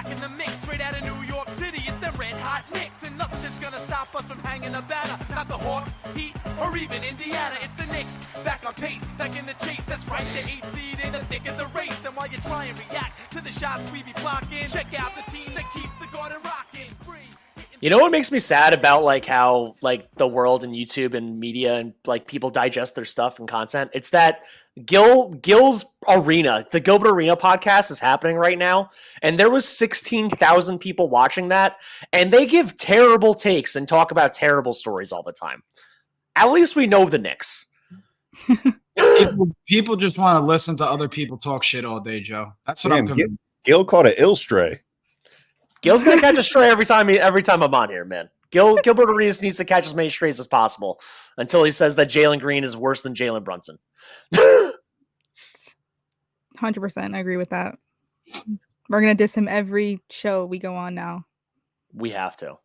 rocking the mix straight out of New York City. It's the red hot Knicks, and nothing's gonna stop us from hanging a banner. Not the Hawks, Heat, or even Indiana. It's the Knicks, back on pace, back in the chase. That's right, the 8th seed in the thick of the race. And while you try and react to the shots we be blocking, check out the team that keeps the Garden rocking. You know what makes me sad about like how like the world and YouTube and media and like people digest their stuff and content? It's that Gil's Arena, the Gilbert Arena podcast is happening right now, and there was 16,000 people watching that, and they give terrible takes and talk about terrible stories all the time. At least we know the Knicks. People just want to listen to other people talk shit all day, Joe. That's what I'm convinced. Gil caught an ill stray. Gil's gonna catch a stray every time I'm on here, man. Gilbert Arenas needs to catch as many strays as possible until he says that Jalen Green is worse than Jalen Brunson. 100%, I agree with that. We're gonna diss him every show we go on now. We have to.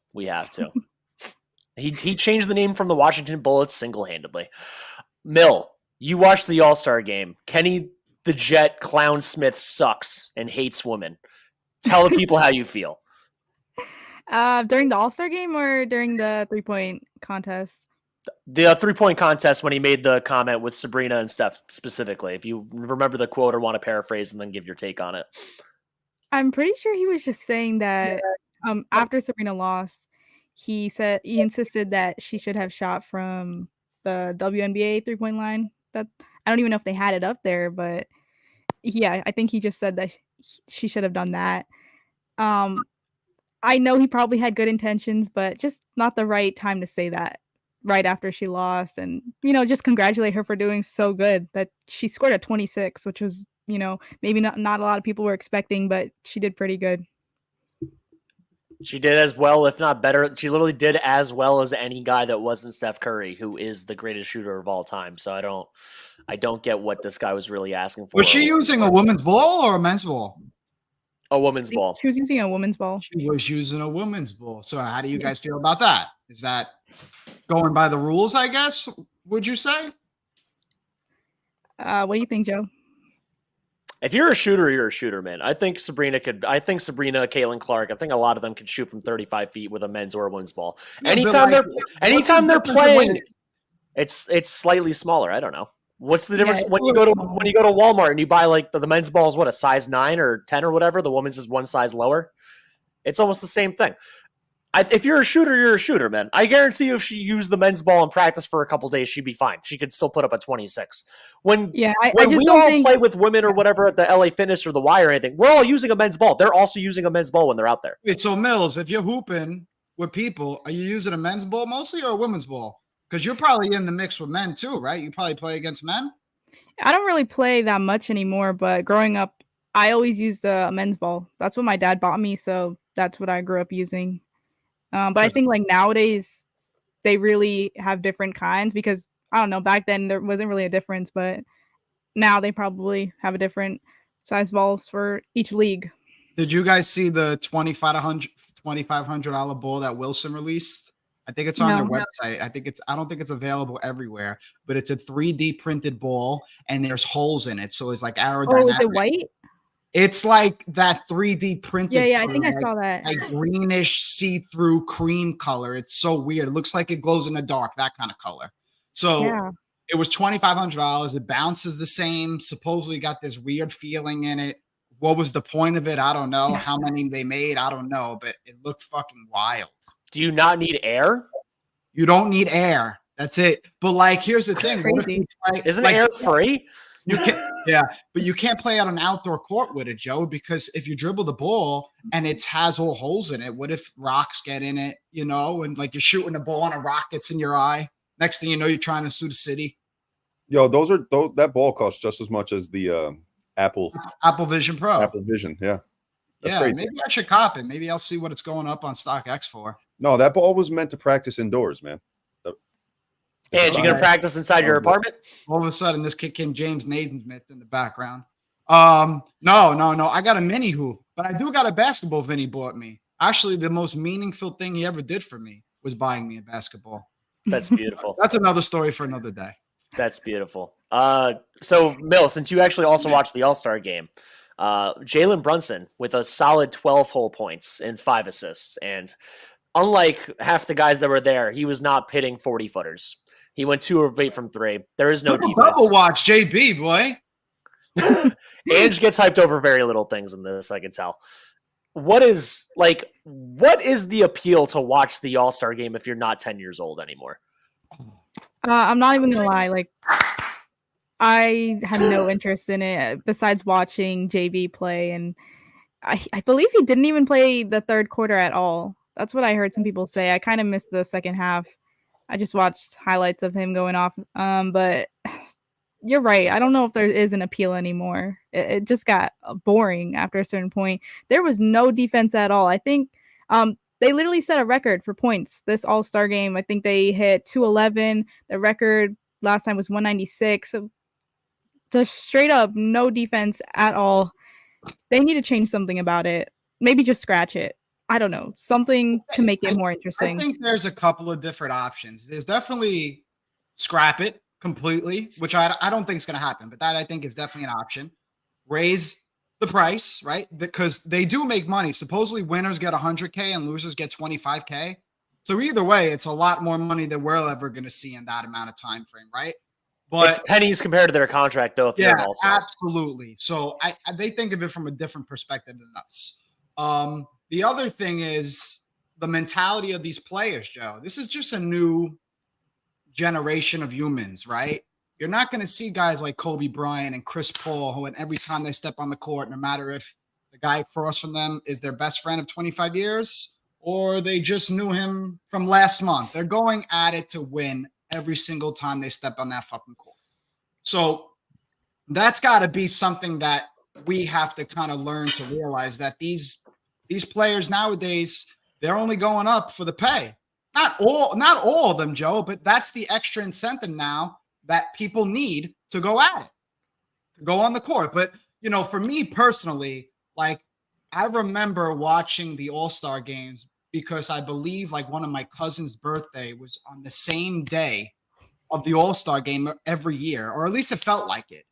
He changed the name from the Washington Bullets single-handedly. Mill, you watched the All-Star game. Kenny the Jet Clown Smith sucks and hates women. Tell the people how you feel. During the All-Star game or during the 3-point contest? The 3-point contest when he made the comment with Sabrina and stuff specifically. If you remember the quote or want to paraphrase and then give your take on it. I'm pretty sure he was just saying that after Sabrina lost, he insisted that she should have shot from the WNBA 3-point line. That I don't even know if they had it up there, but yeah, I think he just said that she should have done that. I know he probably had good intentions, but just not the right time to say that right after she lost. And, just congratulate her for doing so good that she scored a 26, which was, maybe not a lot of people were expecting, but she did pretty good. She did as well, if not better. She literally did as well as any guy that wasn't Steph Curry, who is the greatest shooter of all time. So I don't get what this guy was really asking for. Was she using a woman's ball or a men's ball? A woman's ball. She was using a woman's ball. She was using a woman's ball. So how do you guys feel about that? Is that going by the rules, I guess, would you say? What do you think, Joe? If you're a shooter, man. I think Sabrina, Caitlin Clark, I think a lot of them could shoot from 35 feet with a men's or a women's ball. Yeah, anytime they're playing, it's slightly smaller. I don't know. What's the difference when you go to Walmart and you buy like the men's ball is what, a size 9 or 10 or whatever? The women's is one size lower. It's almost the same thing. If you're a shooter, man. I guarantee you if she used the men's ball in practice for a couple days, she'd be fine. She could still put up a 26. When we all play with women or whatever at the LA Fitness or the Y or anything, we're all using a men's ball. They're also using a men's ball when they're out there. Wait, so Mills, if you're hooping with people, are you using a men's ball mostly or a women's ball? Because you're probably in the mix with men too, right? You probably play against men? I don't really play that much anymore, but growing up, I always used a men's ball. That's what my dad bought me, so that's what I grew up using. But I think like nowadays, they really have different kinds because, I don't know, back then there wasn't really a difference, but now they probably have a different size balls for each league. Did you guys see the $2,500 ball that Wilson released? I think it's on their website. I don't think it's available everywhere, but it's a 3D printed ball and there's holes in it. So it's like aerodynamic. Oh, is it white? It's like that 3D printed. Yeah, I think I saw that. Like greenish see-through cream color. It's so weird. It looks like it glows in the dark, that kind of color. So It was $2,500. It bounces the same. Supposedly got this weird feeling in it. What was the point of it? I don't know. How many they made? I don't know. But it looked fucking wild. Do you not need air? You don't need air. That's it. But like, here's the thing. Isn't air free? You can, yeah, but you can't play on an outdoor court with it, Joe, because if you dribble the ball and it has all holes in it, what if rocks get in it, and like you're shooting a ball and a rock gets in your eye? Next thing you know, you're trying to sue the city. Yo, that ball costs just as much as the Apple Vision Pro. Apple Vision, yeah. That's crazy. Maybe I should cop it. Maybe I'll see what it's going up on StockX for. No, that ball was meant to practice indoors, man. And you're going to practice inside your apartment? All of a sudden, this kid King James Naismith in the background. No. I got a mini hoop, but I do got a basketball Vinny bought me. Actually, the most meaningful thing he ever did for me was buying me a basketball. That's beautiful. That's another story for another day. That's beautiful. So, Mill, since you actually also watched the All-Star game, Jalen Brunson with a solid 12 whole points and 5 assists. And unlike half the guys that were there, he was not hitting 40-footers. He went 2 of 8 from 3. There is no defense. Double watch, JB, boy. Ange gets hyped over very little things in this, I can tell. What is the appeal to watch the All-Star game if you're not 10 years old anymore? I'm not even gonna lie. Like, I had no interest in it besides watching JB play, and I believe he didn't even play the third quarter at all. That's what I heard some people say. I kind of missed the second half. I just watched highlights of him going off. But you're right. I don't know if there is an appeal anymore. It just got boring after a certain point. There was no defense at all. I think they literally set a record for points this All-Star game. I think they hit 211. The record last time was 196. So just straight up no defense at all. They need to change something about it. Maybe just scratch it. I don't know. Something to make it more interesting. I think there's a couple of different options. There's definitely scrap it completely, which I don't think is going to happen, but that I think is definitely an option. Raise the price, right? Because they do make money. Supposedly winners get 100K and losers get 25K. So either way, it's a lot more money than we're ever going to see in that amount of time frame, right? But it's pennies compared to their contract, though. If yeah, they're also absolutely. So they think of it from a different perspective than us. The other thing is the mentality of these players, Joe. This is just a new generation of humans, right? You're not going to see guys like Kobe Bryant and Chris Paul who, every time they step on the court, no matter if the guy across from them is their best friend of 25 years or they just knew him from last month. They're going at it to win every single time they step on that fucking court. So that's got to be something that we have to kind of learn to realize, that these players nowadays, they're only going up for the pay. Not all of them, Joe, but that's the extra incentive now that people need to go at it, to go on the court. But, for me personally, like, I remember watching the All-Star games because I believe like one of my cousin's birthday was on the same day of the All-Star game every year, or at least it felt like it.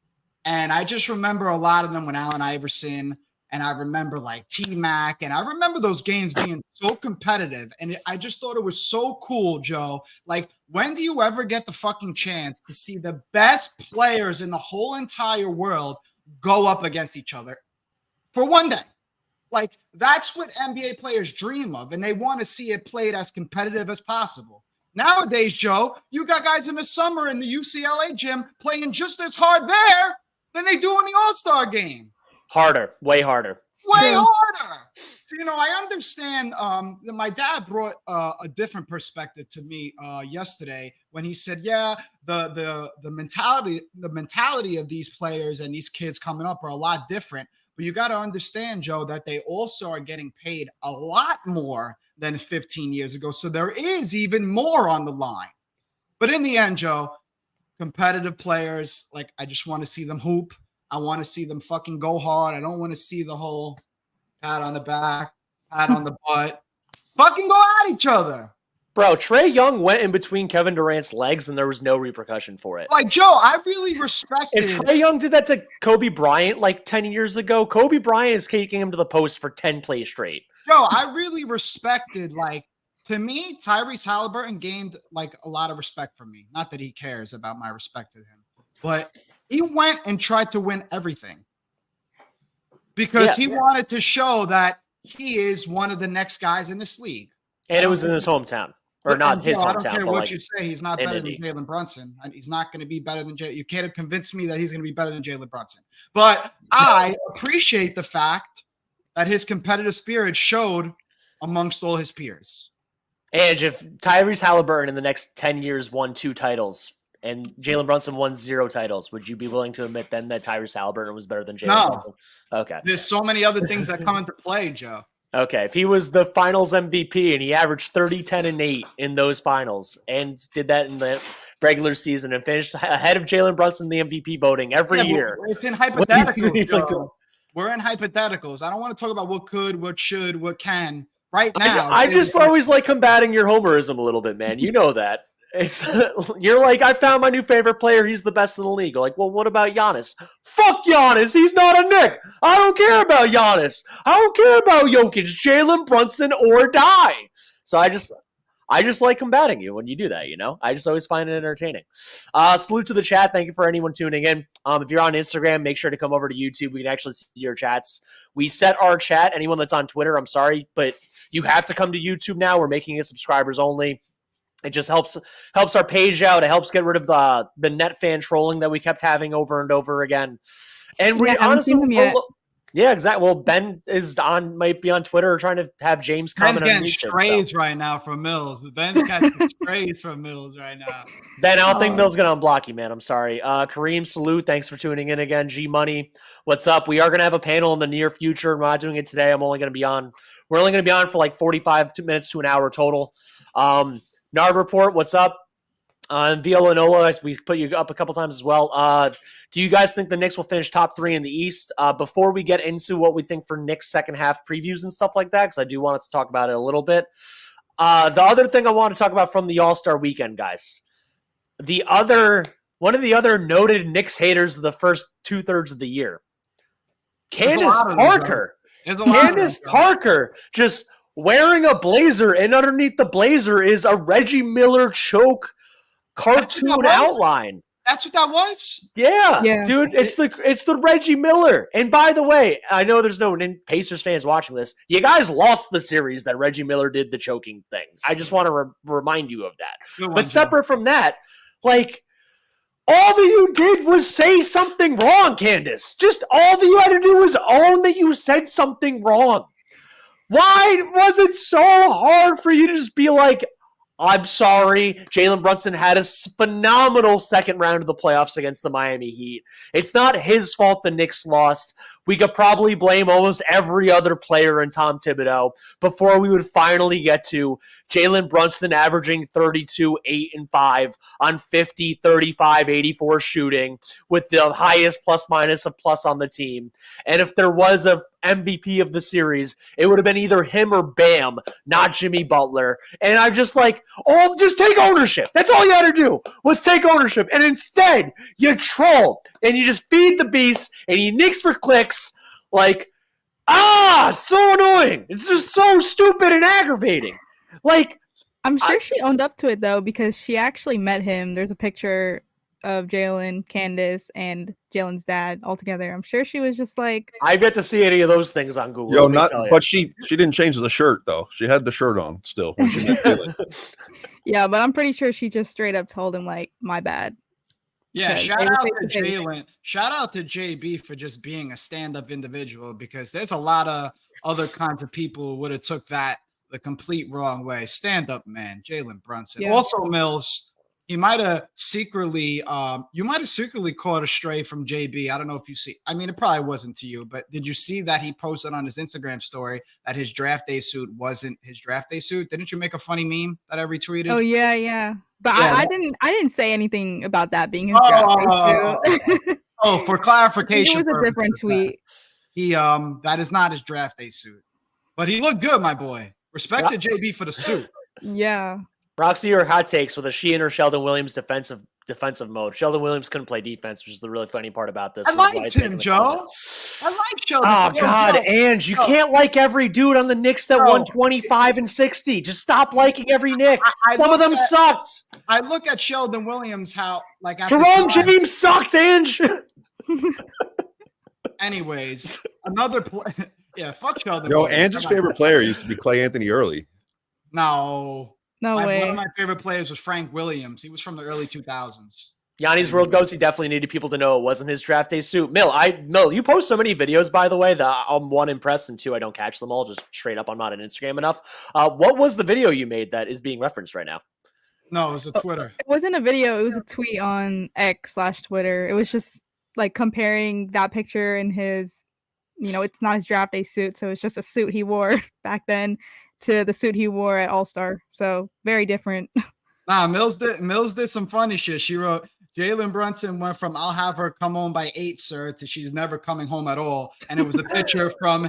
And I just remember a lot of them when Allen Iverson, and I remember like T-Mac, and I remember those games being so competitive. And I just thought it was so cool, Joe. Like, when do you ever get the fucking chance to see the best players in the whole entire world go up against each other for one day? Like, that's what NBA players dream of, and they want to see it played as competitive as possible. Nowadays, Joe, you got guys in the summer in the UCLA gym playing just as hard there than they do in the All-Star game. Harder, way harder. Way harder. So, I understand. My dad brought a different perspective to me yesterday when he said, yeah, the mentality of these players and these kids coming up are a lot different. But you got to understand, Joe, that they also are getting paid a lot more than 15 years ago. So there is even more on the line. But in the end, Joe, competitive players, like, I just want to see them hoop. I want to see them fucking go hard. I don't want to see the whole pat on the back, pat on the butt. Fucking go at each other. Bro, Trae Young went in between Kevin Durant's legs and there was no repercussion for it. Like, Joe, I really respected. If Trae Young did that to Kobe Bryant like 10 years ago, Kobe Bryant is kicking him to the post for 10 plays straight. Joe, I really respected, like, to me, Tyrese Halliburton gained, like, a lot of respect from me. Not that he cares about my respect to him, but he went and tried to win everything because he wanted to show that he is one of the next guys in this league. And it was in his hometown. Or not his hometown. I don't care what like, you say. He's not better than Jalen Brunson. He's not going to be better than Jalen. You can't convince me that he's going to be better than Jalen Brunson. But I appreciate the fact that his competitive spirit showed amongst all his peers. And if Tyrese Halliburton in the next 10 years won 2 titles and Jalen Brunson won 0 titles, would you be willing to admit then that Tyrese Halliburton was better than Jalen Brunson? Okay. There's so many other things that come into play, Joe. Okay, if he was the finals MVP and he averaged 30, 10, and 8 in those finals and did that in the regular season and finished ahead of Jalen Brunson in the MVP voting every year. It's in hypotheticals. We're in hypotheticals. I don't want to talk about what could, what should, what can right now. I just always like combating your homerism a little bit, man. You know that. It's you're like, I found my new favorite player. He's the best in the league. Like, well, what about Giannis? Fuck Giannis. He's not a Knick. I don't care about Giannis. I don't care about Jokic, Jalen Brunson, or die. So I just like combating you when you do that, you know? I just always find it entertaining. Salute to the chat. Thank you for anyone tuning in. If you're on Instagram, make sure to come over to YouTube. We can actually see your chats. We set our chat. Anyone that's on Twitter, I'm sorry, but you have to come to YouTube now. We're making it subscribers only. It just helps our page out. It helps get rid of the net fan trolling that we kept having over and over again. And we honestly, yeah, exactly. Well, Ben might be on Twitter trying to have James comment. Ben's getting strays right now from Mills. Ben's getting strays from Mills right now. Ben, I don't think Mills gonna unblock you, man. I'm sorry. Kareem, salute. Thanks for tuning in again. G Money, what's up? We are gonna have a panel in the near future. We're not doing it today. We're only gonna be on for like 45 minutes to an hour total. Nard Report, what's up? Viola Nola, we put you up a couple times as well. Do you guys think the Knicks will finish top 3 in the East? Before we get into what we think for Knicks second half previews and stuff like that, because I do want us to talk about it a little bit. The other thing I want to talk about from the All-Star weekend, guys. One of the other noted Knicks haters of the first 2/3 of the year. Candace Parker. Candace Parker just wearing a blazer, and underneath the blazer is a Reggie Miller choke cartoon outline. That's what that was? Yeah, dude, it's the Reggie Miller. And by the way, I know there's no Pacers fans watching this. You guys lost the series that Reggie Miller did the choking thing. I just want to remind you of that. But separate from that, like, all that you did was say something wrong, Candace. Just all that you had to do was own that you said something wrong. Why was it so hard for you to just be like, I'm sorry, Jalen Brunson had a phenomenal second round of the playoffs against the Miami Heat. It's not his fault the Knicks lost. We could probably blame almost every other player in Tom Thibodeau before we would finally get to Jalen Brunson averaging 32, 8, and 5 on 50, 35, 84 shooting with the highest plus-minus of plus on the team. And if there was a MVP of the series, it would have been either him or Bam, not Jimmy Butler. And I'm just like, just take ownership. That's all you had to do was take ownership. And instead, you troll and you just feed the beast and you nix for clicks. Like, so annoying. It's just so stupid and aggravating. Like, I'm sure she owned up to it though, because she actually met him. There's a picture of Jalen, Candace, and Jalen's dad all together. I'm sure she was just like, I've yet to see any of those things on Google. But she didn't change the shirt though. She had the shirt on still when she met Jalen. Yeah, but I'm pretty sure she just straight up told him like, my bad. Yeah, shout out to Jalen. Shout out to JB for just being a stand-up individual, because there's a lot of other kinds of people who would have took that the complete wrong way. Stand up, man. Jalen Brunson. Yeah. Also, Mills, you might have secretly caught a stray from JB. I don't know if you see. I mean, it probably wasn't to you, but did you see that he posted on his Instagram story that his draft day suit wasn't his draft day suit? Didn't you make a funny meme that I retweeted? Oh yeah. But yeah. I didn't say anything about that being his draft day suit. For clarification, it was a different tweet. He that is not his draft day suit, but he looked good, my boy. Respect to JB for the suit. Yeah. Roxy, your hot takes with a Sheehan or Sheldon Williams defensive mode. Sheldon Williams couldn't play defense, which is the really funny part about this. I liked him, Joe. I like Sheldon. Oh, God, Ange, you can't like every dude on the Knicks that won 25 and 60. Just stop liking every Knick. Some of them sucked. I look at Sheldon Williams, how, like, Jerome James sucked, Ange. Anyways, another play. Yeah, fuck Sheldon. Ange's favorite player used to be Clay Anthony Early. No way. One of my favorite players was Frank Williams. He was from the early 2000s. Yanni's World Ghost, he definitely needed people to know it wasn't his draft day suit. Mill, you post so many videos, by the way, that I'm one, impressed, and two, I don't catch them all. Just straight up, I'm not on Instagram enough. What was the video you made that is being referenced right now? No, it was a Twitter. It wasn't a video. It was a tweet on X/Twitter. It was just like comparing that picture and his, it's not his draft day suit. So it's just a suit he wore back then to the suit he wore at All-Star. So very different. Nah, Mills did some funny shit. She wrote, Jalen Brunson went from "I'll have her come home by 8, sir," to "she's never coming home at all." And it was a picture from,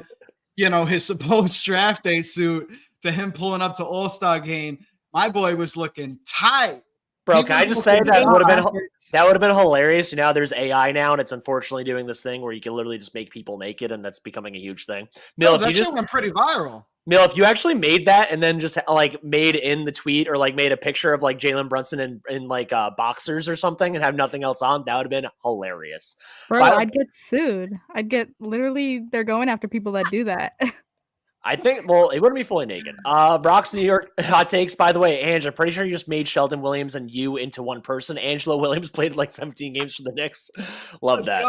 his supposed draft day suit to him pulling up to All-Star game. My boy was looking tight. Bro, can I just say that would have been hilarious. You know, there's AI now, and it's unfortunately doing this thing where you can literally just make people naked, and that's becoming a huge thing. Mill, that shit went pretty viral. Mill, if you actually made that and then just like made in the tweet or like made a picture of like Jalen Brunson in like boxers or something and have nothing else on, that would have been hilarious. Bro, I'd get sued. They're going after people that do that. I think, well, it wouldn't be fully naked. Brock's New York hot takes. By the way, Ange, I'm pretty sure you just made Sheldon Williams and you into one person. Angelo Williams played like 17 games for the Knicks. Love that.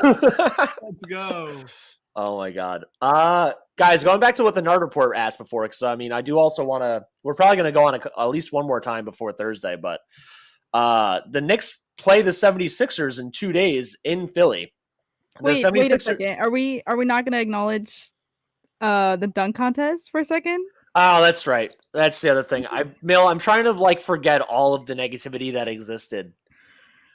Let's go. Oh my God. Guys, going back to what the Nard Report asked before, because I mean, I do also want to, we're probably going to go on at least one more time before Thursday, but the Knicks play the 76ers in 2 days in Philly. Wait a second. Are we not going to acknowledge the dunk contest for a second? Oh, that's right. That's the other thing. I'm trying to like forget all of the negativity that existed.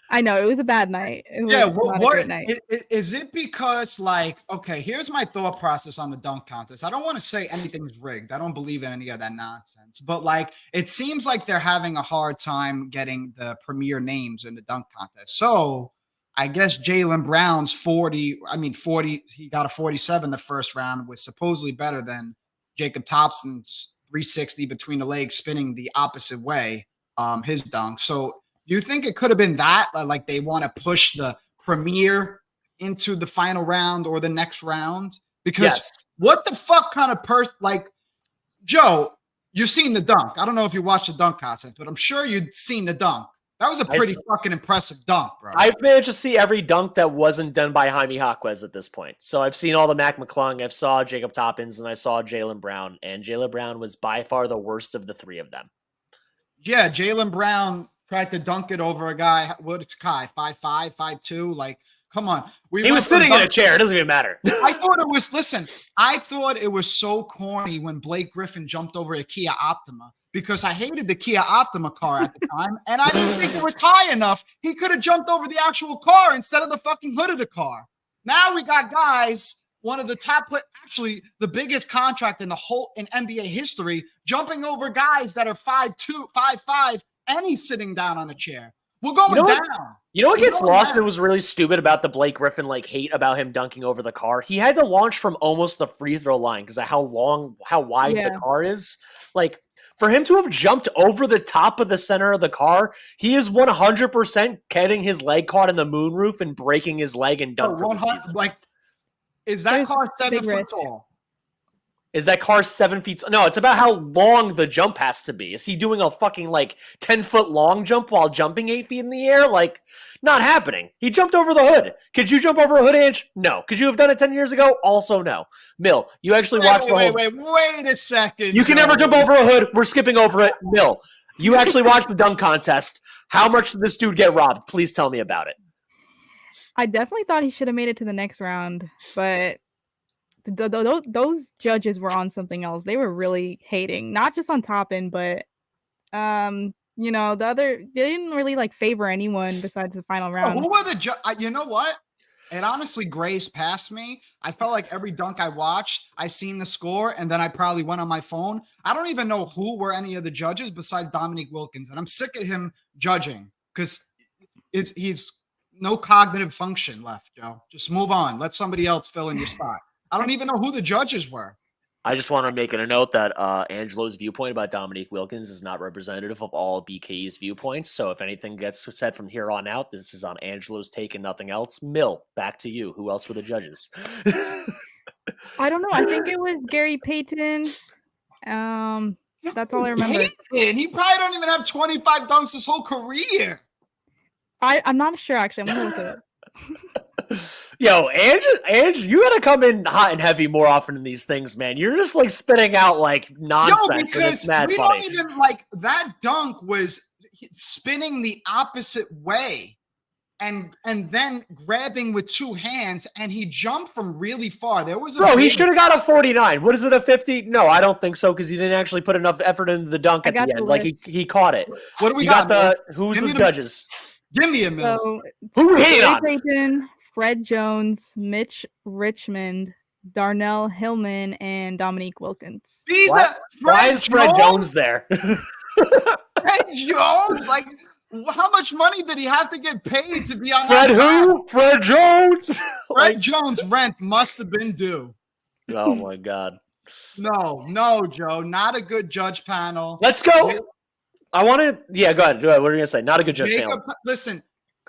I know, it was a bad night. It was not a great night. Is it because, like, okay, here's my thought process on the dunk contest. I don't want to say anything's rigged. I don't believe in any of that nonsense. But, like, it seems like they're having a hard time getting the premier names in the dunk contest. So, I guess Jalen Brown's 40, he got a 47 the first round, was supposedly better than Jacob Thompson's 360 between the legs spinning the opposite way, his dunk. So, do you think it could have been that, like they want to push the premier into the final round or the next round? Because what the fuck kind of person, like, Joe, you've seen the dunk. I don't know if you watched the dunk contest, but I'm sure you'd seen the dunk. That was a pretty fucking impressive dunk, bro. I've managed to see every dunk that wasn't done by Jaime Jaquez at this point. So I've seen all the Mac McClung, I've saw Jacob Toppins, and I saw Jaylen Brown. And Jaylen Brown was by far the worst of the three of them. Yeah, Jaylen Brown tried to dunk it over a guy. What's Kai? 5'5", 5'2"? Like, come on. He was sitting in a chair. It doesn't even matter. I thought it was so corny when Blake Griffin jumped over a Kia Optima because I hated the Kia Optima car at the time, and I didn't think it was high enough. He could have jumped over the actual car instead of the fucking hood of the car. Now we got guys, one of the top, actually the biggest contract in NBA history, jumping over guys that are 5'2", 5'5", and he's sitting down on a chair. We're going down. You know what gets lost? It was really stupid about the Blake Griffin hate about him dunking over the car. He had to launch from almost the free throw line because of how wide the car is. Like, for him to have jumped over the top of the center of the car, he is 100% getting his leg caught in the moonroof and breaking his leg and done for the season. Like, is that car 7 foot tall? Is that car 7 feet? No, it's about how long the jump has to be. Is he doing a fucking 10-foot long jump while jumping 8 feet in the air? Like, not happening. He jumped over the hood. Could you jump over a hood, Ange? No. Could you have done it 10 years ago? Also no. Mill, you actually watched the whole... Wait a second. You can never jump over a hood. We're skipping over it. Mill, you actually watched the dunk contest. How much did this dude get robbed? Please tell me about it. I definitely thought he should have made it to the next round, but... those judges were on something else. They were really hating, not just on Toppin, but they didn't really favor anyone besides the final round. Who were the you know what? It honestly grazed past me. I felt like every dunk I watched, I seen the score, and then I probably went on my phone. I don't even know who were any of the judges besides Dominique Wilkins, and I'm sick of him judging because he's no cognitive function left, Joe. Just move on. Let somebody else fill in your spot. I don't even know who the judges were. I just want to make it a note that Angelo's viewpoint about Dominique Wilkins is not representative of all BKE's viewpoints. So if anything gets said from here on out, this is on Angelo's take and nothing else. Mill, back to you. Who else were the judges? I don't know. I think it was Gary Payton. That's all I remember. Payton? He probably don't even have 25 dunks his whole career. I'm not sure, actually. I'm going to look at it. Yo, Ange, you gotta come in hot and heavy more often in these things, man. You're just spitting out nonsense, and it's mad funny. Don't even that dunk was spinning the opposite way, and then grabbing with two hands, and he jumped from really far. There was he should have got a 49. What is it, a 50? No, I don't think so because he didn't actually put enough effort into the dunk at the end. He caught it. What do we got? Who's the judges? Give me a minute. So, who we hate on? Payton, Fred Jones, Mitch Richmond, Darnell Hillman, and Dominique Wilkins. Why is Fred Jones there? Fred Jones? How much money did he have to get paid to be on Fred that who? Fred Jones. Fred Jones' rent must have been due. Oh my God. No, Joe, not a good judge panel. Let's go. I want to. Yeah, go ahead. What are you gonna say? Not a good judge panel. Listen,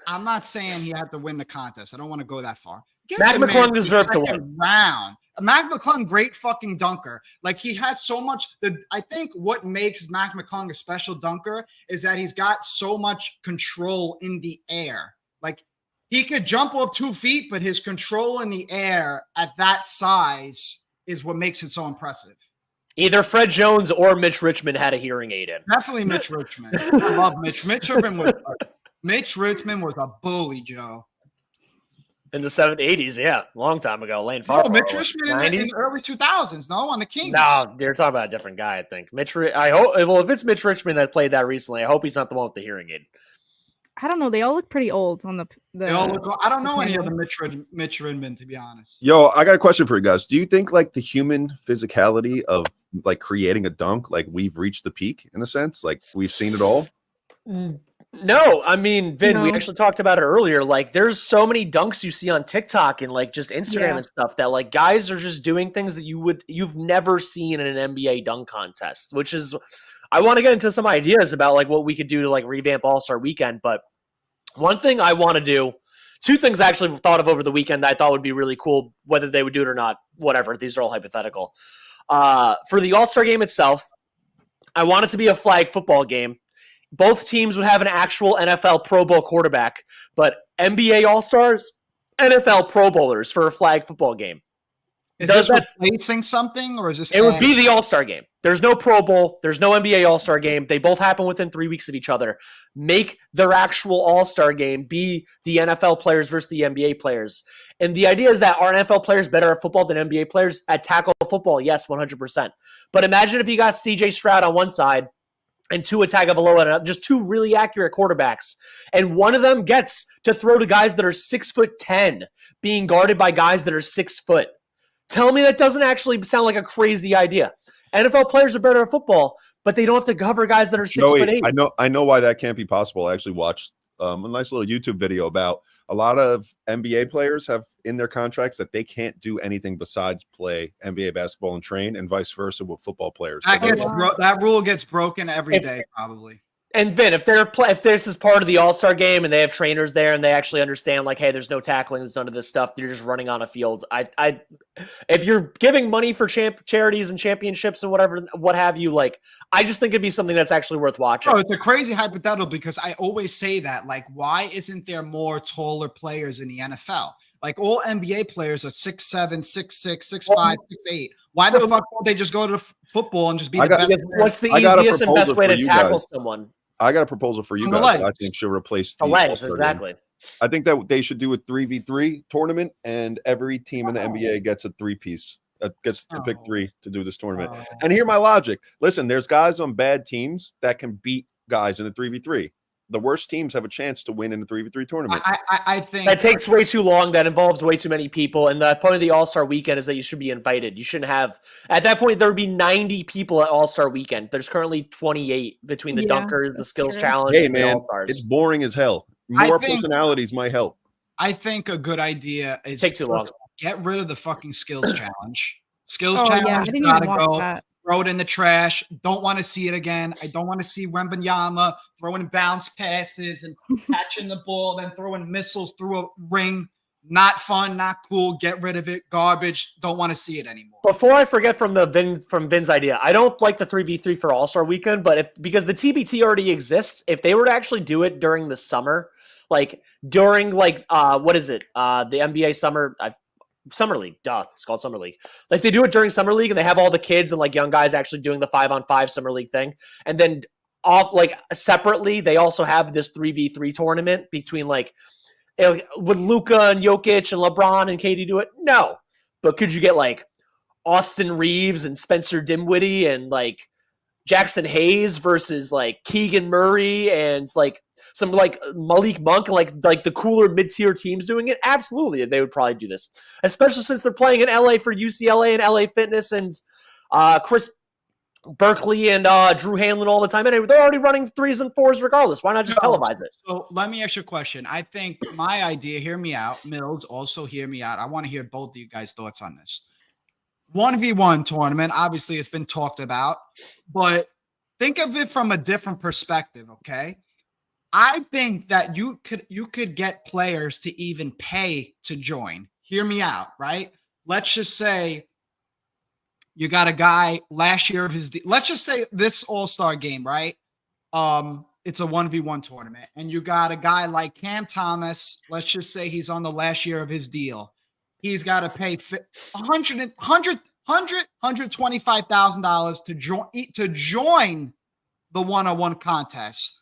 I'm not saying he had to win the contest. I don't want to go that far. Mac McClung deserved to win. Round. Mac McClung, great fucking dunker. Like he had so much. I think what makes Mac McClung a special dunker is that he's got so much control in the air. Like he could jump off 2 feet, but his control in the air at that size is what makes it so impressive. Either Fred Jones or Mitch Richmond had a hearing aid in. Definitely Mitch Richmond. I love Mitch. Mitch Richmond was a bully, Joe. In the 80s, yeah. Long time ago. Lane Farfar. Mitch Richmond in the early 2000s, no? On the Kings. No, you're talking about a different guy, I think. I hope. Well, if it's Mitch Richmond that played that recently, I hope he's not the one with the hearing aid. I don't know. They all look pretty old on the they all look. I don't know any of the Mitch Richmond, to be honest. Yo, I got a question for you guys. Do you think like the human physicality of like creating a dunk, like we've reached the peak in a sense? Like we've seen it all? No, I mean, Vin, we actually talked about it earlier. Like, there's so many dunks you see on TikTok and like just Instagram and stuff that like guys are just doing things that you've never seen in an NBA dunk contest, which is, I want to get into some ideas about like what we could do to like revamp All-Star Weekend. But one thing I want to do, two things I actually thought of over the weekend that I thought would be really cool, whether they would do it or not, whatever. These are all hypothetical. For the All-Star game itself, I want it to be a flag football game. Both teams would have an actual NFL Pro Bowl quarterback, but NBA All-Stars, NFL Pro Bowlers for a flag football game. Is this replacing something, or is this? It would be the All-Star game. There's no Pro Bowl. There's no NBA All-Star game. They both happen within 3 weeks of each other. Make their actual All-Star game be the NFL players versus the NBA players. And the idea is that are NFL players better at football than NBA players? At tackle football, yes, 100%. But imagine if you got CJ Stroud on one side and Tua Tagovailoa, just two really accurate quarterbacks, and one of them gets to throw to guys that are 6'10", being guarded by guys that are 6 foot. Tell me that doesn't actually sound like a crazy idea. NFL players are better at football, but they don't have to cover guys that are 6'8". I know why that can't be possible. I actually watched a nice little YouTube video about a lot of NBA players have in their contracts that they can't do anything besides play NBA basketball and train, and vice versa with football players. That rule gets broken every day, probably. And Vin, if this is part of the All-Star game and they have trainers there and they actually understand, like, hey, there's no tackling, there's none of this stuff, you're just running on a field. If you're giving money for charities and championships and what have you, like, I just think it'd be something that's actually worth watching. Oh, it's a crazy hypothetical because I always say that, like, why isn't there more taller players in the NFL? Like, all NBA players are 6'7", 6'6", 6'5", 6'8". Why the fuck don't they just go to football and just be the best player? What's the easiest and best way to tackle someone? I got a proposal for you guys that I think should replace the legs. Exactly. I think that they should do a 3v3 tournament, and every team in the NBA gets a 3-piece. Gets to pick 3 to do this tournament. And hear my logic. Listen, there's guys on bad teams that can beat guys in a 3v3. The worst teams have a chance to win in a 3v3 tournament. I think that takes way too long. That involves way too many people. And the point of the All-Star Weekend is that you should be invited. You shouldn't have – at that point, there would be 90 people at All-Star Weekend. There's currently 28 between the dunkers, the skills challenge, hey, and the man, All-Stars. It's boring as hell. More personalities might help. I think a good idea is take too long. Get rid of the fucking skills challenge. Skills challenge, gotta go. That. Throw it in the trash. Don't want to see it again. I don't want to see Wembanyama throwing bounce passes and catching the ball, then throwing missiles through a ring. Not fun, not cool. Get rid of it. Garbage. Don't want to see it anymore. Before I forget from Vin's idea, I don't like the 3v3 for All-Star Weekend, but because the TBT already exists, if they were to actually do it during the summer, like during what is it? The NBA Summer League, it's called Summer League. Like they do it during Summer League and they have all the kids and like young guys actually doing the 5-on-5 Summer League thing. And then separately, they also have this 3v3 tournament between would Luka and Jokic and LeBron and KD do it? No. But could you get like Austin Reeves and Spencer Dinwiddie and like Jackson Hayes versus like Keegan Murray and like some like Malik Monk, like the cooler mid-tier teams doing it? Absolutely, they would probably do this, especially since they're playing in LA for UCLA and LA Fitness and Chris Berkeley and Drew Hanlon all the time. Anyway, they're already running 3s and 4s regardless. Why not just televise it? So let me ask you a question. I think my idea, hear me out. Mills, also hear me out. I want to hear both of you guys' thoughts on this. 1v1 tournament, obviously it's been talked about, but think of it from a different perspective, okay? I think that you could get players to even pay to join. Hear me out, right? Let's just say you got a guy last year of his let's just say this All-Star game, right? It's a 1v1 tournament, and you got a guy like Cam Thomas. Let's just say he's on the last year of his deal. He's got to pay $125,000 to join the one-on-one contest.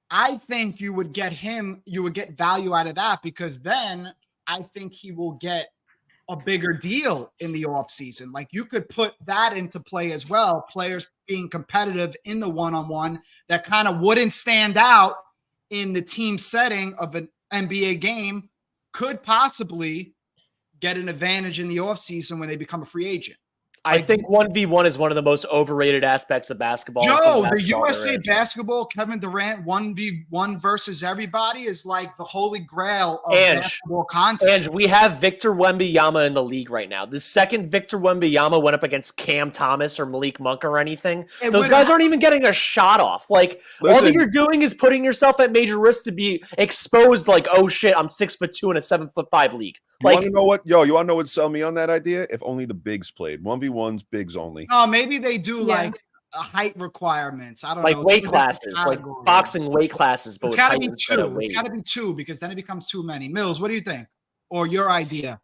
I think you would get value out of that, because then I think he will get a bigger deal in the offseason. Like, you could put that into play as well. Players being competitive in the one-on-one that kind of wouldn't stand out in the team setting of an NBA game could possibly get an advantage in the offseason when they become a free agent. I think 1v1 is one of the most overrated aspects of basketball. Joe, the USA basketball, Kevin Durant 1v1 versus everybody is like the holy grail of basketball content. And we have Victor Wembanyama in the league right now. The second Victor Wembanyama went up against Cam Thomas or Malik Monk or anything, those guys aren't even getting a shot off. Like, all that you're doing is putting yourself at major risk to be exposed. Like, oh shit, I'm 6'2" in a 7'5" league. You want to know what? You want to know what sell me on that idea? If only the bigs played 1v1s, bigs only. Oh, maybe they do like height requirements. I don't know. Like weight classes, like boxing weight classes, but with height instead of weight. It's got to be 2, because then it becomes too many. Mills, what do you think? Or your idea?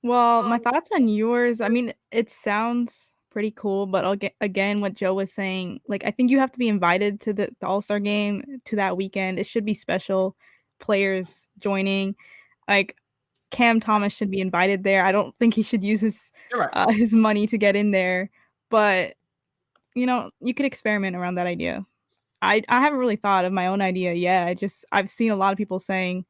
Well, my thoughts on yours. I mean, it sounds pretty cool, but again, what Joe was saying, like, I think you have to be invited to the All-Star game, to that weekend. It should be special. Players joining. Like, Cam Thomas should be invited there. I don't think he should use his money to get in there. But, you could experiment around that idea. I haven't really thought of my own idea yet. I've seen a lot of people saying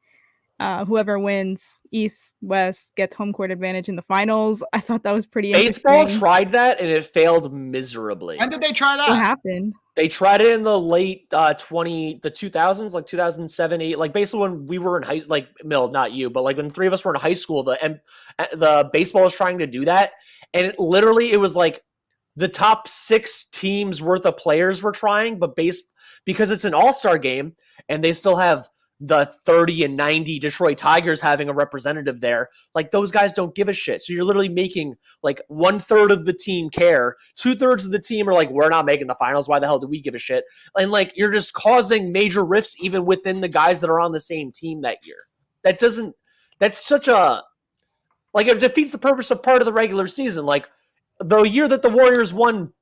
whoever wins East, West gets home court advantage in the finals. I thought that was pretty interesting. Baseball tried that, and it failed miserably. When did they try that? What happened? They tried it in the late 2000s, like 2007, 8, like basically when we were in high, like Mill, not you, but like when the three of us were in high school, the baseball was trying to do that, and it was like the top 6 teams worth of players were trying, but because it's an all-star game and they still have the 30 and 90 Detroit Tigers having a representative there, like those guys don't give a shit. So you're literally making like 1/3 of the team care. 2/3 of the team are like, we're not making the finals. Why the hell do we give a shit? And like, you're just causing major rifts even within the guys that are on the same team that year. That's such a, like, it defeats the purpose of part of the regular season. Like, the year that the Warriors won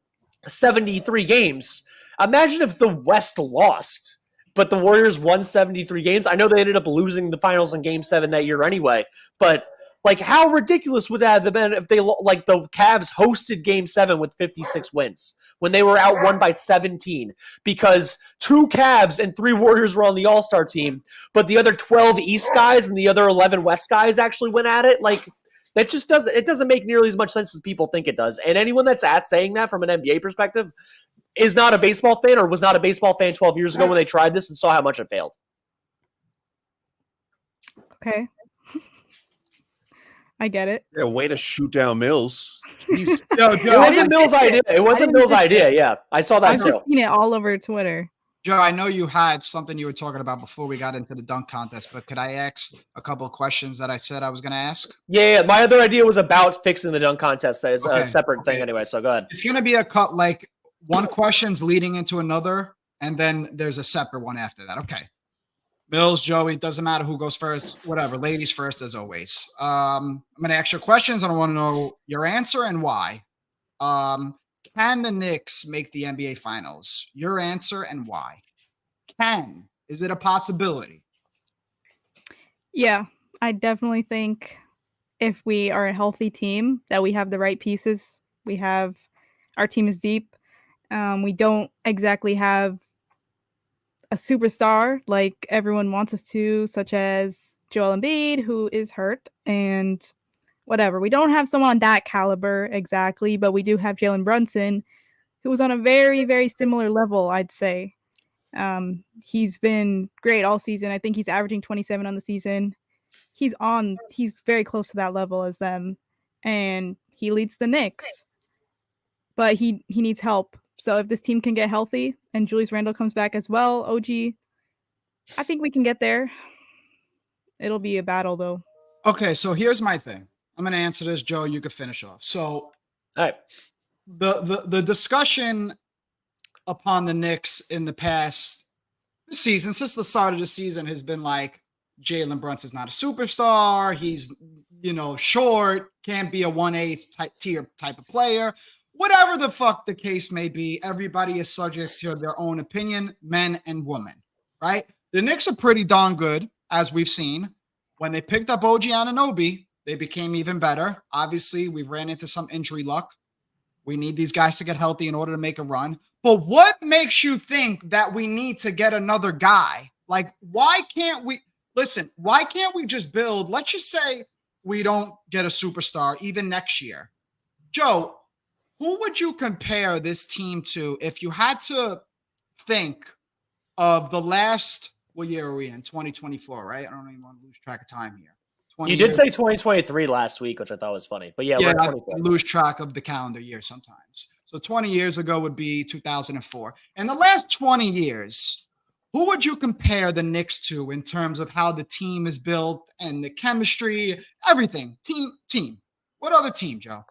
73 games, imagine if the West lost, but the Warriors won 73 games. I know they ended up losing the finals in Game 7 that year anyway, but like, how ridiculous would that have been if they, like, the Cavs hosted Game 7 with 56 wins when they were out won by 17 because 2 Cavs and 3 Warriors were on the All-Star team, but the other 12 East guys and the other 11 West guys actually went at it. Like, that just doesn't make nearly as much sense as people think it does. And anyone that's saying that from an NBA perspective is not a baseball fan or was not a baseball fan 12 years ago when they tried this and saw how much it failed. Okay. I get it. Yeah, way to shoot down Mills. It wasn't Mills' idea. It wasn't Mills' idea. Yeah, I saw that too. I've just seen it all over Twitter. Joe, I know you had something you were talking about before we got into the dunk contest, but could I ask a couple of questions that I said I was going to ask? Yeah, my other idea was about fixing the dunk contest. That is a separate thing anyway, so go ahead. It's going to be like one question's leading into another, and then there's a separate one after that. Okay. Mills, Joey, it doesn't matter who goes first, whatever. Ladies first, as always. I'm going to ask you questions, and I want to know your answer and why. Can the Knicks make the NBA Finals? Your answer and why. Is it a possibility? Yeah, I definitely think if we are a healthy team, that we have the right pieces. Our team is deep. We don't exactly have a superstar like everyone wants us to, such as Joel Embiid, who is hurt, and whatever. We don't have someone on that caliber exactly, but we do have Jalen Brunson, who was on a very, very similar level, I'd say. He's been great all season. I think he's averaging 27 on the season. He's very close to that level as them, and he leads the Knicks. But he needs help. So if this team can get healthy and Julius Randle comes back as well, OG, I think we can get there. It'll be a battle though. Okay, so here's my thing. I'm going to answer this, Joe. You could finish off. So, all right, the discussion upon the Knicks in the past season, since the start of the season, has been like Jalen Brunson's not a superstar. He's short, can't be a 1A tier type of player. Whatever the fuck the case may be, everybody is subject to their own opinion, men and women, right? The Knicks are pretty darn good, as we've seen. When they picked up OG Anunoby, they became even better. Obviously, we've ran into some injury luck. We need these guys to get healthy in order to make a run. But what makes you think that we need to get another guy? Like, why can't we just build? Let's just say we don't get a superstar even next year. Joe, who would you compare this team to if you had to think of the last, what year are we in? 2024, right? I don't even want to lose track of time here. You did say 2023 last week, which I thought was funny. But yeah, I lose track of the calendar year sometimes. So 20 years ago would be 2004. In the last 20 years, who would you compare the Knicks to in terms of how the team is built and the chemistry, everything? Team. What other team, Joe?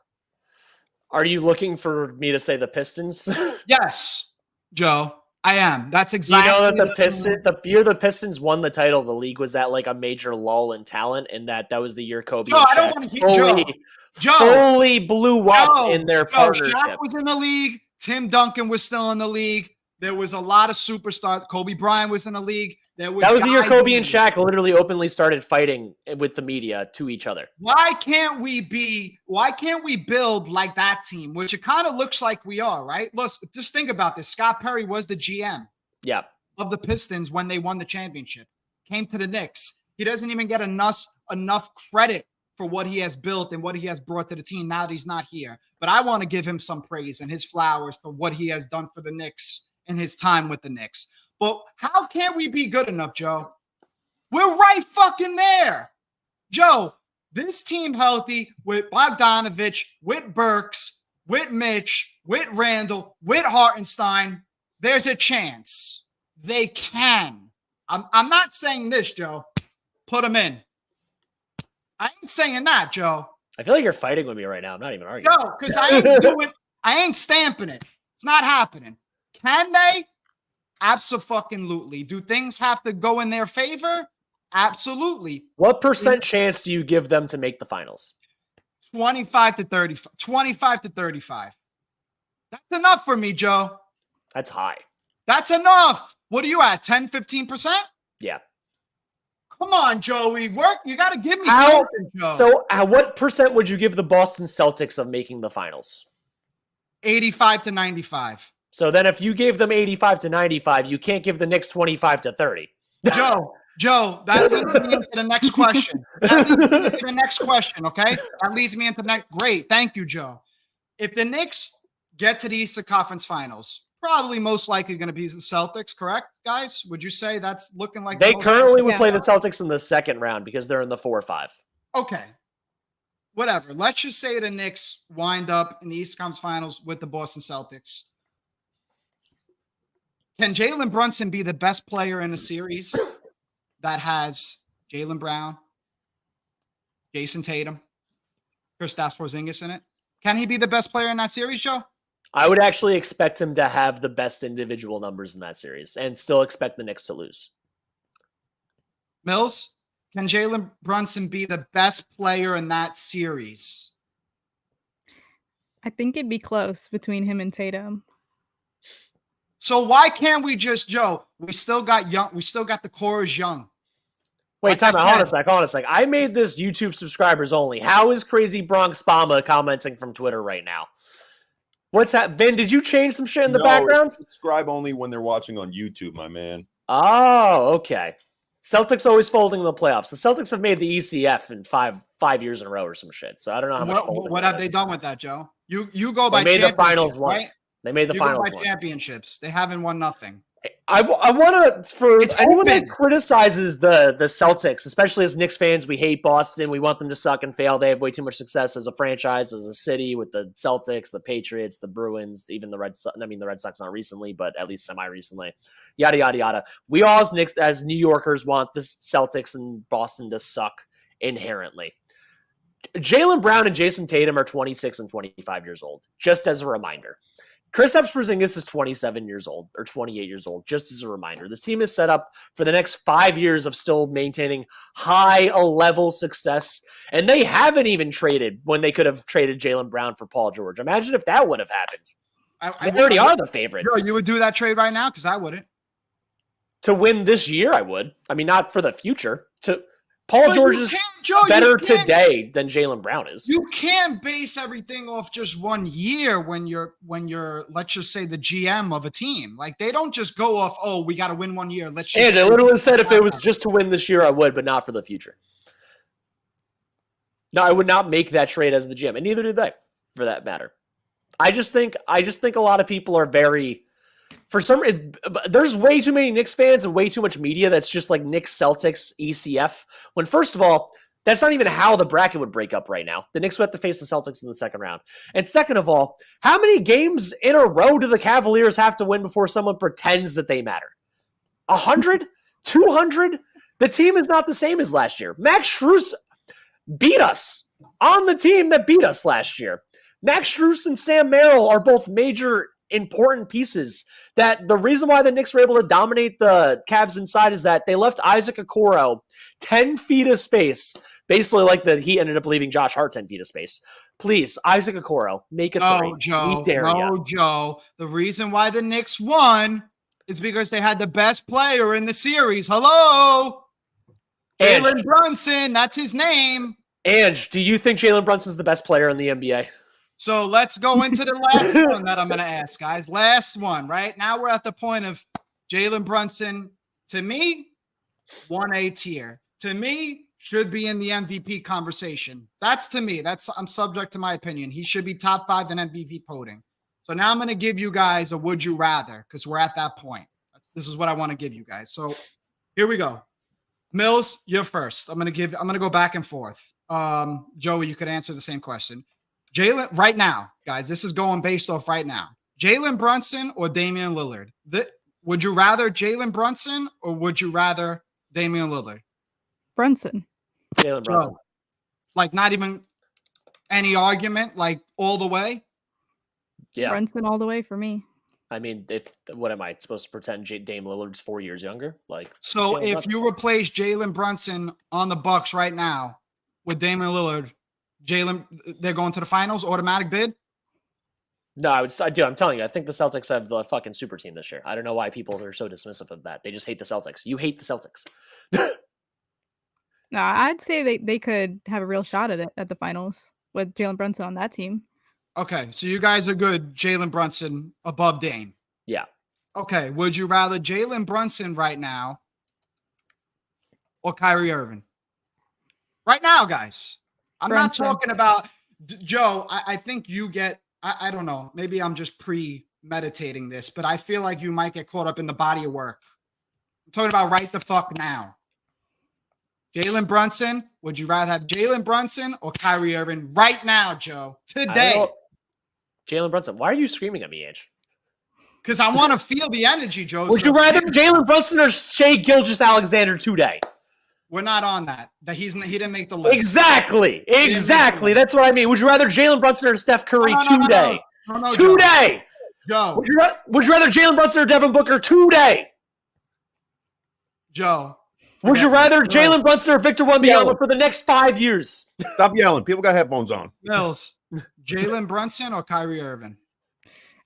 Are you looking for me to say the Pistons? Yes, Joe, I am. That's exactly. You know that the year the Pistons won the title, the league was at like a major lull in talent, and that was the year Kobe Joe, and Shaq I don't want to hear Joe. fully blew up in their partnership. Shaq was in the league. Tim Duncan was still in the league. There was a lot of superstars. Kobe Bryant was in the league. That was the year Kobe and Shaq literally openly started fighting with the media to each other. Why can't we build like that team, which it kind of looks like we are, right? Look, just think about this. Scott Perry was the GM of the Pistons when they won the championship. Came to the Knicks. He doesn't even get enough credit for what he has built and what he has brought to the team now that he's not here. But I want to give him some praise and his flowers for what he has done for the Knicks in his time with the Knicks. But how can't we be good enough, Joe? We're right fucking there. Joe, this team healthy with Bogdanovich, with Burks, with Mitch, with Randall, with Hartenstein, there's a chance. They can. I'm not saying this, Joe. Put them in. I ain't saying that, Joe. I feel like you're fighting with me right now. I'm not even arguing. No, because I ain't stamping it. It's not happening. Can they? Absolutely. Do things have to go in their favor? Absolutely. What percent chance do you give them to make the finals? 25 to 35. 25 to 35. That's enough for me, Joe. That's high. That's enough. What are you at? 10, 15%? Yeah. Come on, Joey. You got to give me something, Joe. So what percent would you give the Boston Celtics of making the finals? 85 to 95. So then if you gave them 85 to 95, you can't give the Knicks 25 to 30. Joe, that leads me into the next question. Okay? That leads me into the next. Great. Thank you, Joe. If the Knicks get to the Eastern Conference Finals, probably most likely going to be the Celtics, correct, guys? Would you say that's looking like they currently would play the Celtics in the second round because they're in the 4 or 5. Okay. Whatever. Let's just say the Knicks wind up in the Eastern Conference Finals with the Boston Celtics. Can Jalen Brunson be the best player in a series that has Jaylen Brown, Jason Tatum, Kristaps Porzingis in it? Can he be the best player in that series, Joe? I would actually expect him to have the best individual numbers in that series and still expect the Knicks to lose. Mills, can Jalen Brunson be the best player in that series? I think it'd be close between him and Tatum. So why can't we just, Joe? We still got young. We still got the core is young. Wait, time out. Hold on a sec. I made this YouTube subscribers only. How is Crazy Bronx Bama commenting from Twitter right now? What's that? Ben, did you change some shit in the background? Subscribe only when they're watching on YouTube, my man. Oh, okay. Celtics always folding in the playoffs. The Celtics have made the ECF in five years in a row or some shit. So I don't know how much folding. What have they done with that, Joe? You go by they made the finals once. Right? They made the finals once. Championships. They haven't won nothing. I want to, for anyone that criticizes the Celtics, especially as Knicks fans, we hate Boston. We want them to suck and fail. They have way too much success as a franchise, as a city, with the Celtics, the Patriots, the Bruins, even the Red Sox. I mean, the Red Sox not recently, but at least semi-recently. Yada, yada, yada. We all as New Yorkers want the Celtics and Boston to suck inherently. Jalen Brown and Jason Tatum are 26 and 25 years old, just as a reminder. Kristaps Porzingis is 27 years old or 28 years old, just as a reminder. This team is set up for the next 5 years of still maintaining high-level success, and they haven't even traded when they could have traded Jalen Brown for Paul George. Imagine if that would have happened. They already are the favorites. Bro, you would do that trade right now? Because I wouldn't. To win this year, I would. I mean, not for the future. Paul George is better today than Jalen Brown is. You can't base everything off just 1 year when you're let's just say the GM of a team. Like they don't just go off, oh, we got to win 1 year. Let's just and I literally said if it was just to win this year, I would, but not for the future. No, I would not make that trade as the GM, and neither did they, for that matter. I just think a lot of people are very. There's way too many Knicks fans and way too much media that's just like Knicks, Celtics, ECF. When first of all, that's not even how the bracket would break up right now. The Knicks would have to face the Celtics in the second round. And second of all, how many games in a row do the Cavaliers have to win before someone pretends that they matter? 100? 200? The team is not the same as last year. Max Strus beat us on the team that beat us last year. Max Strus and Sam Merrill are both major important pieces that the reason why the Knicks were able to dominate the Cavs inside is that they left Isaac Okoro 10 feet of space, basically like the Heat ended up leaving Josh Hart 10 feet of space. Please, Isaac Okoro, make it three. Joe. The reason why the Knicks won is because they had the best player in the series. Hello? Jalen Brunson, that's his name. Ange, do you think Jalen Brunson's the best player in the NBA? So let's go into the last one that I'm going to ask, guys. Last one, right? Now we're at the point of Jalen Brunson. To me, 1A tier. To me, should be in the MVP conversation. That's to me. I'm subject to my opinion. He should be top 5 in MVP voting. So now I'm going to give you guys a would you rather because we're at that point. This is what I want to give you guys. So here we go. Mills, you're first. I'm going to go back and forth. Joey, you could answer the same question. Jalen, right now, guys, this is going based off right now. Jalen Brunson or Damian Lillard? Would you rather Jalen Brunson or would you rather Damian Lillard? Brunson. Jalen Brunson. So, like not even any argument, like all the way? Yeah. Brunson all the way for me. I mean, what am I supposed to pretend Dame Lillard's 4 years younger? So if you replace Jalen Brunson on the Bucks right now with Damian Lillard, they're going to the finals, automatic bid? No, I'm telling you, I think the Celtics have the fucking super team this year. I don't know why people are so dismissive of that. They just hate the Celtics. You hate the Celtics. No, I'd say they could have a real shot at it at the finals with Jalen Brunson on that team. Okay, so you guys are good. Jalen Brunson above Dame. Yeah. Okay, would you rather Jalen Brunson right now or Kyrie Irving? Right now, guys. I'm Brunson. not talking about Joe. I think you get, I don't know, maybe I'm just premeditating this, but I feel like you might get caught up in the body of work. I'm talking about right the fuck now. Jalen Brunson, would you rather have Jalen Brunson or Kyrie Irving right now, Joe? Today. Jalen Brunson. Why are you screaming at me, Ange? Because I want to feel the energy, Joe. Would you rather Jalen Brunson or Shai Gilgeous-Alexander today? We're not on that. He didn't make the list. Exactly. That's what I mean. Would you rather Jalen Brunson or Steph Curry today? No, today. Joe. Would you rather Jalen Brunson or Devin Booker today? Joe. Would you rather Jalen Brunson or Victor Wembanyama for the next 5 years? Stop yelling. People got headphones on. Mills, Jalen Brunson or Kyrie Irving?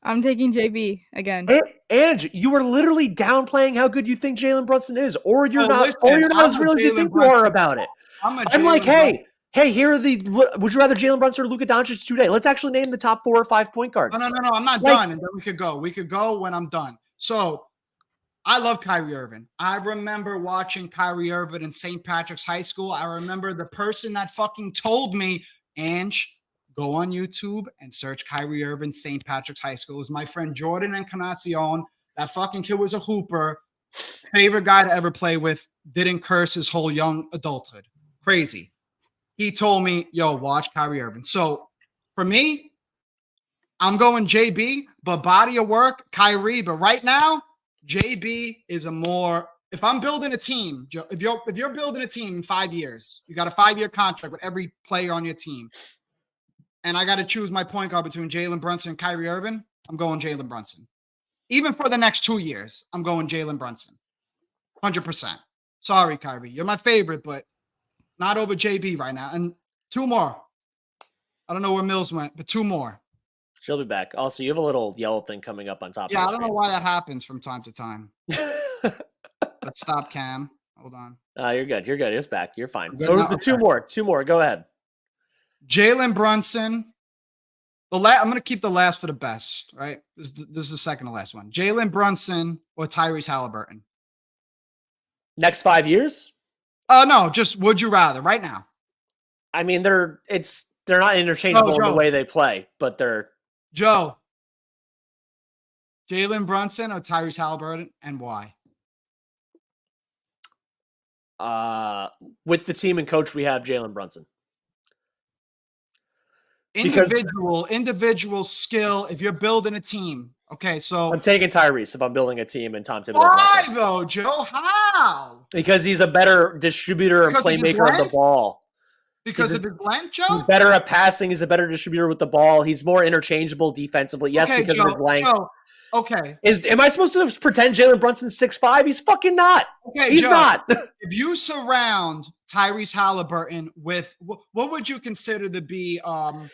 I'm taking JB again. Ange, you were literally downplaying how good you think Jalen Brunson is, or you're not as real as you think you are about it. I'm like, hey, here are would you rather Jalen Brunson or Luka Doncic today? Let's actually name the top 4 or 5 point guards. No, I'm not done. And then we could go. We could go when I'm done. So I love Kyrie Irving. I remember watching Kyrie Irving in St. Patrick's High School. I remember the person that fucking told me, Ange, go on YouTube and search Kyrie Irving St. Patrick's High School. It was my friend Jordan Encarnacion. That fucking kid was a hooper. Favorite guy to ever play with. Didn't curse his whole young adulthood. Crazy. He told me, yo, watch Kyrie Irving. So for me, I'm going JB, but body of work, Kyrie. But right now, JB is a more. If I'm building a team, if you're building a team in 5 years, you got a 5-year contract with every player on your team, and I got to choose my point guard between Jalen Brunson and Kyrie Irving, I'm going Jalen Brunson. Even for the next 2 years, I'm going Jalen Brunson. 100%. Sorry, Kyrie, you're my favorite, but not over JB right now. And 2 more. I don't know where Mills went, but 2 more. She'll be back. Also, you have a little yellow thing coming up on top. Yeah, I don't know why that happens from time to time. Let's stop, Cam. Hold on. You're good. You're good. It's back. You're fine. Good Go now? to the 2 more. 2 more. Go ahead. Jalen Brunson. I'm going to keep the last for the best, right? This is the second to last one. Jalen Brunson or Tyrese Halliburton? Next 5 years? No, just would you rather right now? I mean, they're not interchangeable in the Joe. way they play, but they're Joe. Jalen Brunson or Tyrese Halliburton, and why? With the team and coach we have, Jalen Brunson. Individual skill. If you're building a team, okay. So I'm taking Tyrese if I'm building a team and Tom Thibodeau's why not there. though, Joe? How? Because he's a better distributor and Because of his playmaker of the length? ball. Because of his length, Joe? He's better at passing. He's a better distributor with the ball. He's more interchangeable defensively. Yes, Okay, because Joe, of his length. Joe, okay. Am I supposed to pretend Jalen Brunson's 6'5"? He's fucking not. Okay, He's Joe, not. If you surround Tyrese Halliburton with what would you consider to be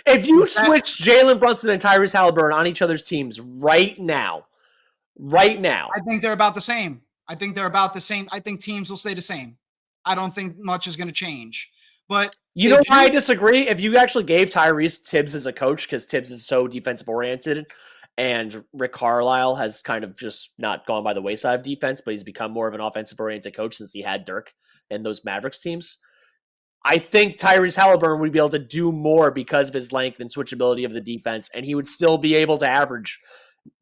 If you the best- switch Jalen Brunson and Tyrese Halliburton on each other's teams right now, I think they're about the same. I think teams will stay the same. I don't think much is going to change. But you know why I disagree? If you actually gave Tyrese Tibbs as a coach, because Tibbs is so defensive oriented, and Rick Carlisle has kind of just not gone by the wayside of defense, but he's become more of an offensive oriented coach since he had Dirk and those Mavericks teams. I think Tyrese Halliburton would be able to do more because of his length and switchability of the defense, and he would still be able to average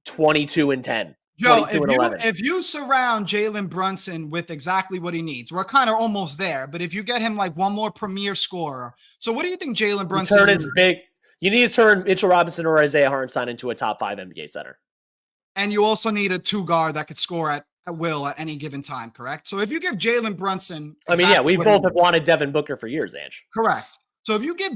22 and 10. Joe, 22 and 11. if you surround Jalen Brunson with exactly what he needs, we're kind of almost there. But if you get him like one more premier scorer, so what do you think Jalen Brunson? Turn is big. You need to turn Mitchell Robinson or Isaiah Hartenstein into a top 5 NBA center. And you also need a 2 guard that could score at will at any given time, correct? So if you give Jalen Brunson, I mean, yeah, we both have wanted Devin Booker for years, Ange. Correct. So if you give